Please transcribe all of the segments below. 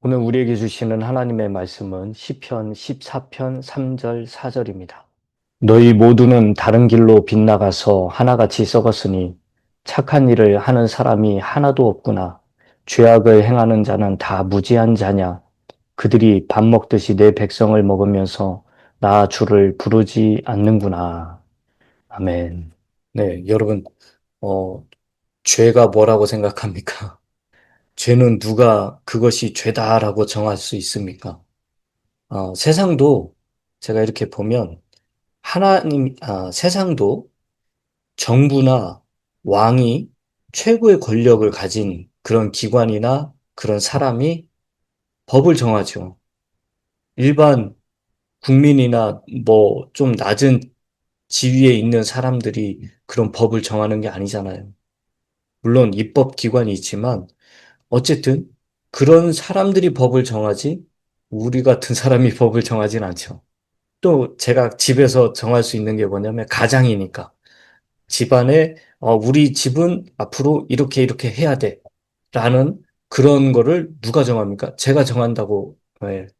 오늘 우리에게 주시는 하나님의 말씀은 시편 14편 3절 4절입니다. 너희 모두는 다른 길로 빗나가서 하나같이 썩었으니 착한 일을 하는 사람이 하나도 없구나. 죄악을 행하는 자는 다 무지한 자냐. 그들이 밥 먹듯이 내 백성을 먹으면서 나 주를 부르지 않는구나. 아멘. 네, 여러분, 어, 죄가 뭐라고 생각합니까? 죄는 누가 그것이 죄다라고 정할 수 있습니까? 세상도 제가 이렇게 보면 세상도 정부나 왕이 최고의 권력을 가진 그런 기관이나 그런 사람이 법을 정하죠. 일반 국민이나 뭐 좀 낮은 지위에 있는 사람들이 그런 법을 정하는 게 아니잖아요. 물론 입법 기관이 있지만 어쨌든 그런 사람들이 법을 정하지 우리 같은 사람이 법을 정하진 않죠. 또 제가 집에서 정할 수 있는 게 뭐냐면 가장이니까 집안에 우리 집은 앞으로 이렇게 이렇게 해야 돼 라는 그런 거를 누가 정합니까? 제가 정한다고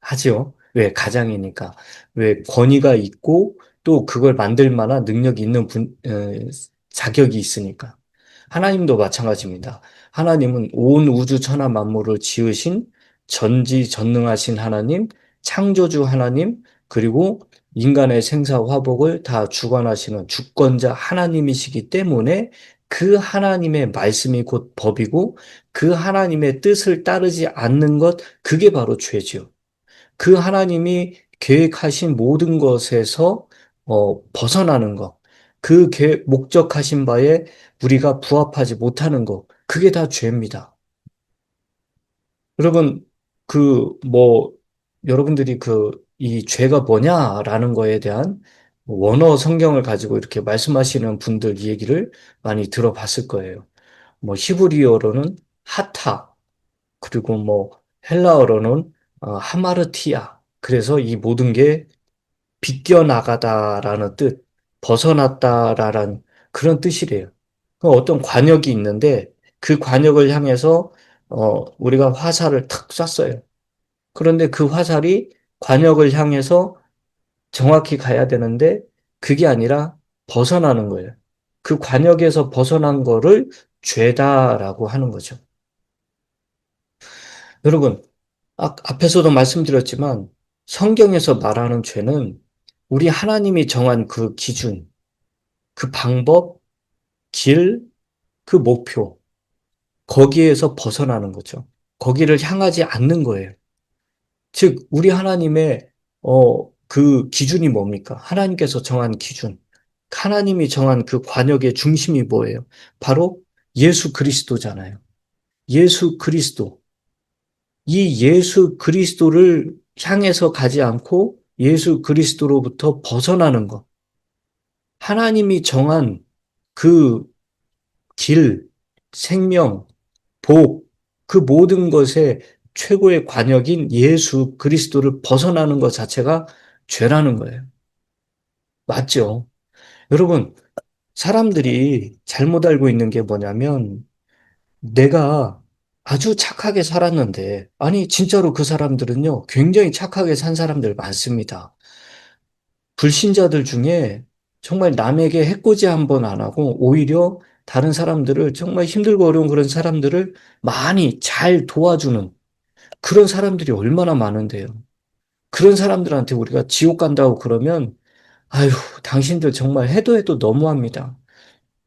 하지요. 왜? 가장이니까. 왜? 권위가 있고 또 그걸 만들 만한 능력이 있는 자격이 있으니까. 하나님도 마찬가지입니다. 하나님은 온 우주 천하 만물을 지으신 전지전능하신 하나님, 창조주 하나님, 그리고 인간의 생사 화복을 다 주관하시는 주권자 하나님이시기 때문에 그 하나님의 말씀이 곧 법이고 그 하나님의 뜻을 따르지 않는 것, 그게 바로 죄죠. 그 하나님이 계획하신 모든 것에서 벗어나는 것, 그 목적하신 바에 우리가 부합하지 못하는 것, 그게 다 죄입니다. 여러분, 뭐, 여러분들이 이 죄가 뭐냐라는 거에 대한 원어 성경을 가지고 이렇게 말씀하시는 분들 얘기를 많이 들어봤을 거예요. 뭐, 히브리어로는 하타, 그리고 뭐, 헬라어로는 하마르티아. 그래서 이 모든 게 비껴나가다라는 뜻, 벗어났다라는 그런 뜻이래요. 그 어떤 관역이 있는데 그 관역을 향해서 우리가 화살을 탁 쐈어요. 그런데 그 화살이 관역을 향해서 정확히 가야 되는데 그게 아니라 벗어나는 거예요. 그 관역에서 벗어난 거를 죄다라고 하는 거죠. 여러분, 앞에서도 말씀드렸지만 성경에서 말하는 죄는 우리 하나님이 정한 그 기준, 그 방법, 길, 그 목표, 거기에서 벗어나는 거죠. 거기를 향하지 않는 거예요. 즉, 우리 하나님의, 그 기준이 뭡니까? 하나님께서 정한 기준. 하나님이 정한 그 관역의 중심이 뭐예요? 바로 예수 그리스도잖아요. 예수 그리스도. 이 예수 그리스도를 향해서 가지 않고 예수 그리스도로부터 벗어나는 것. 하나님이 정한 그 길, 생명, 복, 그 모든 것의 최고의 관역인 예수 그리스도를 벗어나는 것 자체가 죄라는 거예요. 맞죠? 여러분, 사람들이 잘못 알고 있는 게 뭐냐면, 내가 아주 착하게 살았는데, 아니, 진짜로 그 사람들은요, 굉장히 착하게 산 사람들 많습니다. 불신자들 중에 정말 남에게 해코지 한 번 안 하고, 오히려 다른 사람들을 정말 힘들고 어려운 그런 사람들을 많이 잘 도와주는 그런 사람들이 얼마나 많은데요. 그런 사람들한테 우리가 지옥 간다고 그러면, 아유, 당신들 정말 해도 해도 너무합니다.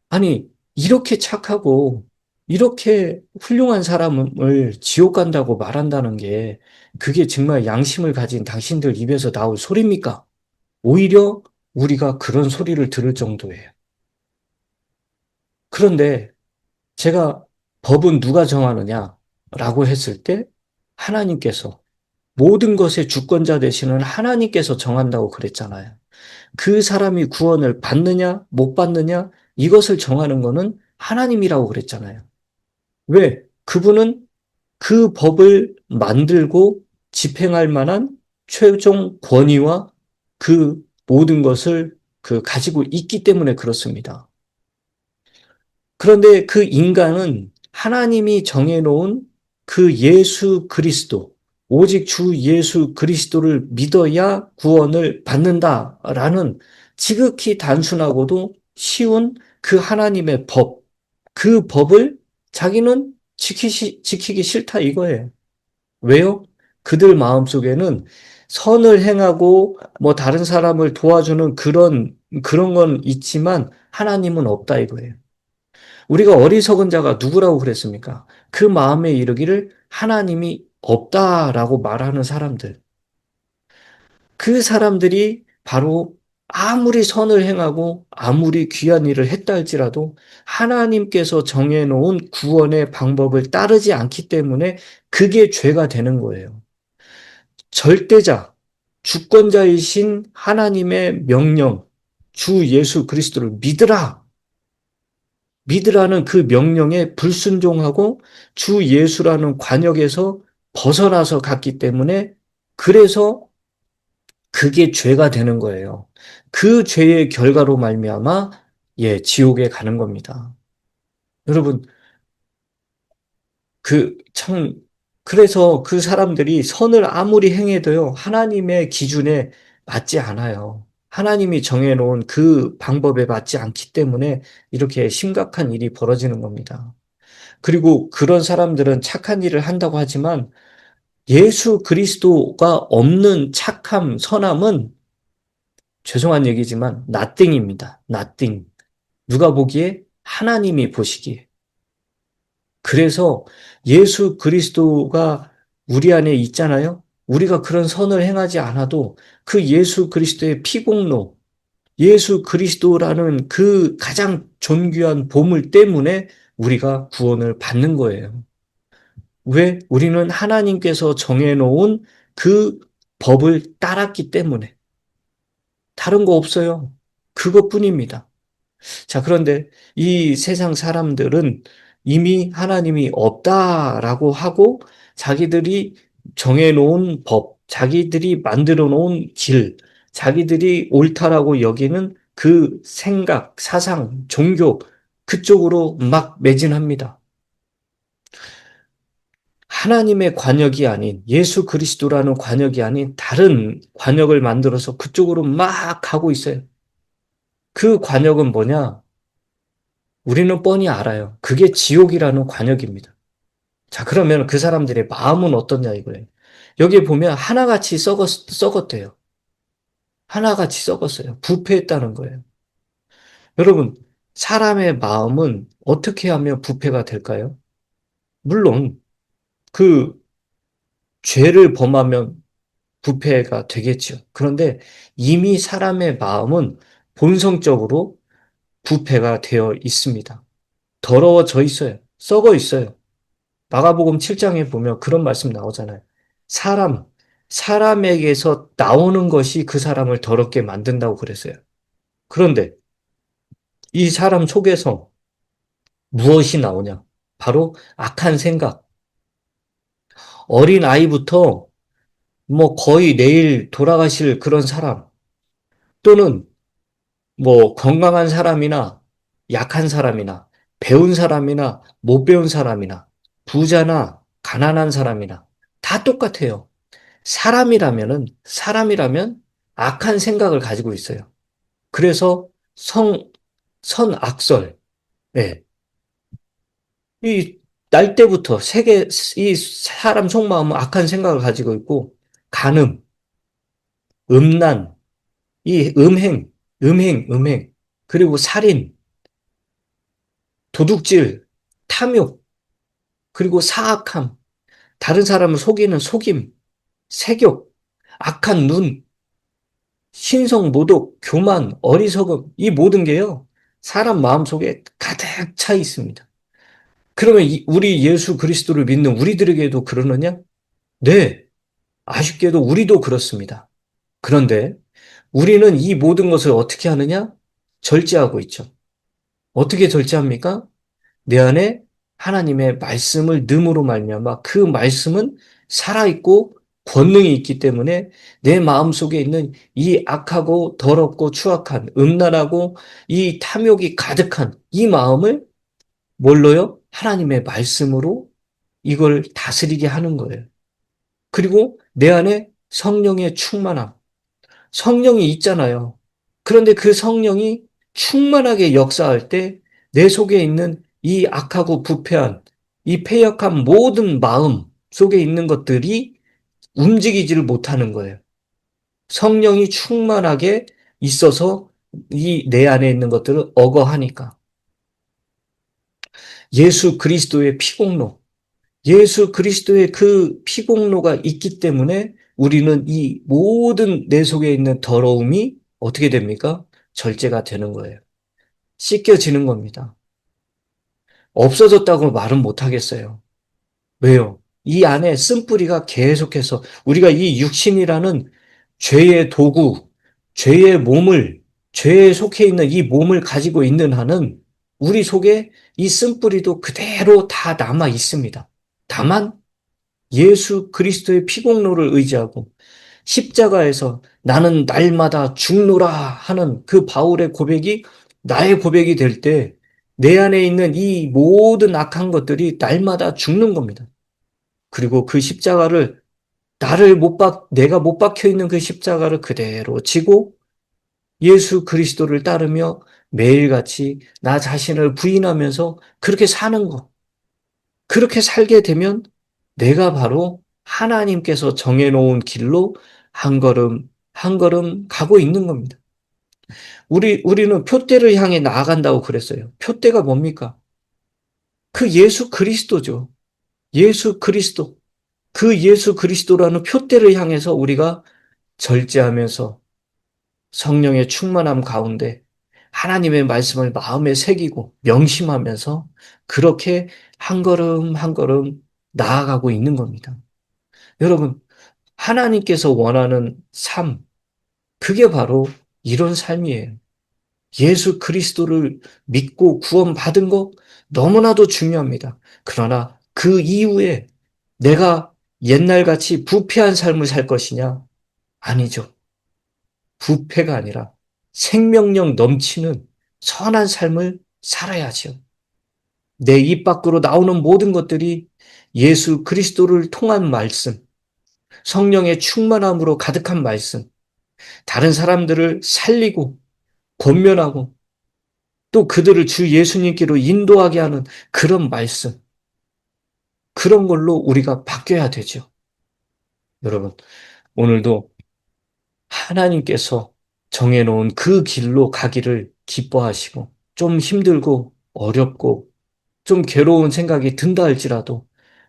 아니, 이렇게 착하고, 이렇게 훌륭한 사람을 지옥 간다고 말한다는 게, 그게 정말 양심을 가진 당신들 입에서 나올 소리입니까? 오히려 우리가 그런 소리를 들을 정도예요. 그런데 제가 법은 누가 정하느냐라고 했을 때, 하나님께서 모든 것의 주권자 되시는 하나님께서 정한다고 그랬잖아요. 그 사람이 구원을 받느냐, 못 받느냐, 이것을 정하는 거는 하나님이라고 그랬잖아요. 왜? 그분은 그 법을 만들고 집행할 만한 최종 권위와 그 모든 것을 가지고 있기 때문에 그렇습니다. 그런데 그 인간은 하나님이 정해놓은 그 예수 그리스도, 오직 주 예수 그리스도를 믿어야 구원을 받는다라는 지극히 단순하고도 쉬운 그 하나님의 법, 그 법을 자기는 지키기 싫다 이거예요. 왜요? 그들 마음속에는 선을 행하고 뭐 다른 사람을 도와주는 그런 건 있지만 하나님은 없다 이거예요. 우리가 어리석은 자가 누구라고 그랬습니까? 그 마음에 이르기를 하나님이 없다라고 말하는 사람들. 그 사람들이 바로 아무리 선을 행하고 아무리 귀한 일을 했다 할지라도 하나님께서 정해놓은 구원의 방법을 따르지 않기 때문에 그게 죄가 되는 거예요. 절대자, 주권자이신 하나님의 명령, 주 예수 그리스도를 믿으라. 믿으라는 그 명령에 불순종하고 주 예수라는 관역에서 벗어나서 갔기 때문에 그래서 그게 죄가 되는 거예요. 그 죄의 결과로 말미암아 지옥에 가는 겁니다. 여러분 그 참 그래서 그 사람들이 선을 아무리 행해도요 하나님의 기준에 맞지 않아요. 하나님이 정해놓은 그 방법에 맞지 않기 때문에 이렇게 심각한 일이 벌어지는 겁니다. 그리고 그런 사람들은 착한 일을 한다고 하지만 예수 그리스도가 없는 착함, 선함은 죄송한 얘기지만 nothing입니다. nothing. 누가 보기에 하나님이 보시기에. 그래서 예수 그리스도가 우리 안에 있잖아요. 우리가 그런 선을 행하지 않아도 그 예수 그리스도의 피공로, 예수 그리스도라는 그 가장 존귀한 보물 때문에 우리가 구원을 받는 거예요. 왜? 우리는 하나님께서 정해놓은 그 법을 따랐기 때문에. 다른 거 없어요. 그것뿐입니다. 자, 그런데 이 세상 사람들은 이미 하나님이 없다라고 하고 자기들이 정해놓은 법, 자기들이 만들어 놓은 길, 자기들이 옳다라고 여기는 그 생각, 사상, 종교, 그쪽으로 막 매진합니다. 하나님의 관역이 아닌 예수 그리스도라는 관역이 아닌 다른 관역을 만들어서 그쪽으로 막 가고 있어요. 그 관역은 뭐냐? 우리는 뻔히 알아요. 그게 지옥이라는 관역입니다. 자, 그러면 그 사람들의 마음은 어떠냐 이거예요. 여기 보면 하나같이 썩었대요. 하나같이 썩었어요. 부패했다는 거예요. 여러분, 사람의 마음은 어떻게 하면 부패가 될까요? 물론 그 죄를 범하면 부패가 되겠죠. 그런데 이미 사람의 마음은 본성적으로 부패가 되어 있습니다. 더러워져 있어요. 썩어 있어요. 마가복음 7장에 보면 그런 말씀 나오잖아요. 사람, 사람에게서 나오는 것이 그 사람을 더럽게 만든다고 그랬어요. 그런데 이 사람 속에서 무엇이 나오냐? 바로 악한 생각. 어린 아이부터 뭐 거의 내일 돌아가실 그런 사람 또는 뭐 건강한 사람이나 약한 사람이나 배운 사람이나 못 배운 사람이나 부자나 가난한 사람이나 다 똑같아요. 사람이라면 악한 생각을 가지고 있어요. 그래서 선악설, 네. 이, 날 때부터 이 사람 속마음은 악한 생각을 가지고 있고, 간음, 음란, 이 음행, 그리고 살인, 도둑질, 탐욕, 그리고 사악함, 다른 사람을 속이는 속임, 색욕, 악한 눈, 신성, 모독, 교만, 어리석음, 이 모든 게요, 사람 마음속에 가득 차 있습니다. 그러면 우리 예수 그리스도를 믿는 우리들에게도 그러느냐? 네, 아쉽게도 우리도 그렇습니다. 그런데 우리는 이 모든 것을 어떻게 하느냐? 절제하고 있죠. 어떻게 절제합니까? 내 안에 하나님의 말씀을 넣음으로 말미암아 그 말씀은 살아있고 권능이 있기 때문에 내 마음속에 있는 이 악하고 더럽고 추악한 음란하고 이 탐욕이 가득한 이 마음을 뭘로요? 하나님의 말씀으로 이걸 다스리게 하는 거예요. 그리고 내 안에 성령의 충만함. 성령이 있잖아요. 그런데 그 성령이 충만하게 역사할 때 내 속에 있는 이 악하고 부패한 이 패역한 모든 마음 속에 있는 것들이 움직이지를 못하는 거예요. 성령이 충만하게 있어서 이 내 안에 있는 것들을 억어하니까. 예수 그리스도의 피공로, 예수 그리스도의 그 피공로가 있기 때문에 우리는 이 모든 내 속에 있는 더러움이 어떻게 됩니까? 절제가 되는 거예요. 씻겨지는 겁니다. 없어졌다고 말은 못 하겠어요. 왜요? 이 안에 쓴뿌리가 계속해서 우리가 이 육신이라는 죄의 도구, 죄의 몸을, 죄에 속해 있는 이 몸을 가지고 있는 한은 우리 속에 이 쓴뿌리도 그대로 다 남아 있습니다. 다만 예수 그리스도의 피공로를 의지하고 십자가에서 나는 날마다 죽노라 하는 그 바울의 고백이 나의 고백이 될 때 내 안에 있는 이 모든 악한 것들이 날마다 죽는 겁니다. 그리고 그 십자가를 내가 못 박혀 있는 그 십자가를 그대로 지고 예수 그리스도를 따르며 매일같이 나 자신을 부인하면서 그렇게 사는 것. 그렇게 살게 되면 내가 바로 하나님께서 정해놓은 길로 한 걸음 한 걸음 가고 있는 겁니다. 우리는 표대를 향해 나아간다고 그랬어요. 표대가 뭡니까? 그 예수 그리스도죠. 예수 그리스도. 그 예수 그리스도라는 표대를 향해서 우리가 절제하면서 성령의 충만함 가운데 하나님의 말씀을 마음에 새기고 명심하면서 그렇게 한 걸음 한 걸음 나아가고 있는 겁니다. 여러분, 하나님께서 원하는 삶, 그게 바로 이런 삶이에요. 예수 그리스도를 믿고 구원받은 거 너무나도 중요합니다. 그러나 그 이후에 내가 옛날같이 부패한 삶을 살 것이냐? 아니죠. 부패가 아니라 생명력 넘치는 선한 삶을 살아야죠. 내 입 밖으로 나오는 모든 것들이 예수 그리스도를 통한 말씀, 성령의 충만함으로 가득한 말씀, 다른 사람들을 살리고 권면하고 또 그들을 주 예수님께로 인도하게 하는 그런 말씀, 그런 걸로 우리가 바뀌어야 되죠. 여러분, 오늘도 하나님께서 정해놓은 그 길로 가기를 기뻐하시고 좀 힘들고 어렵고 좀 괴로운 생각이 든다 할지라도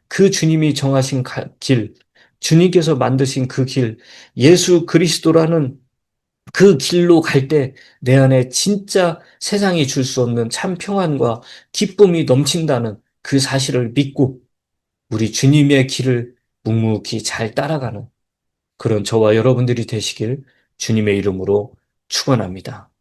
그 주님이 정하신 길, 주님께서 만드신 그 길, 예수 그리스도라는 그 길로 갈 때 내 안에 진짜 세상이 줄 수 없는 참 평안과 기쁨이 넘친다는 그 사실을 믿고 우리 주님의 길을 묵묵히 잘 따라가는 그런 저와 여러분들이 되시길 주님의 이름으로 축원합니다.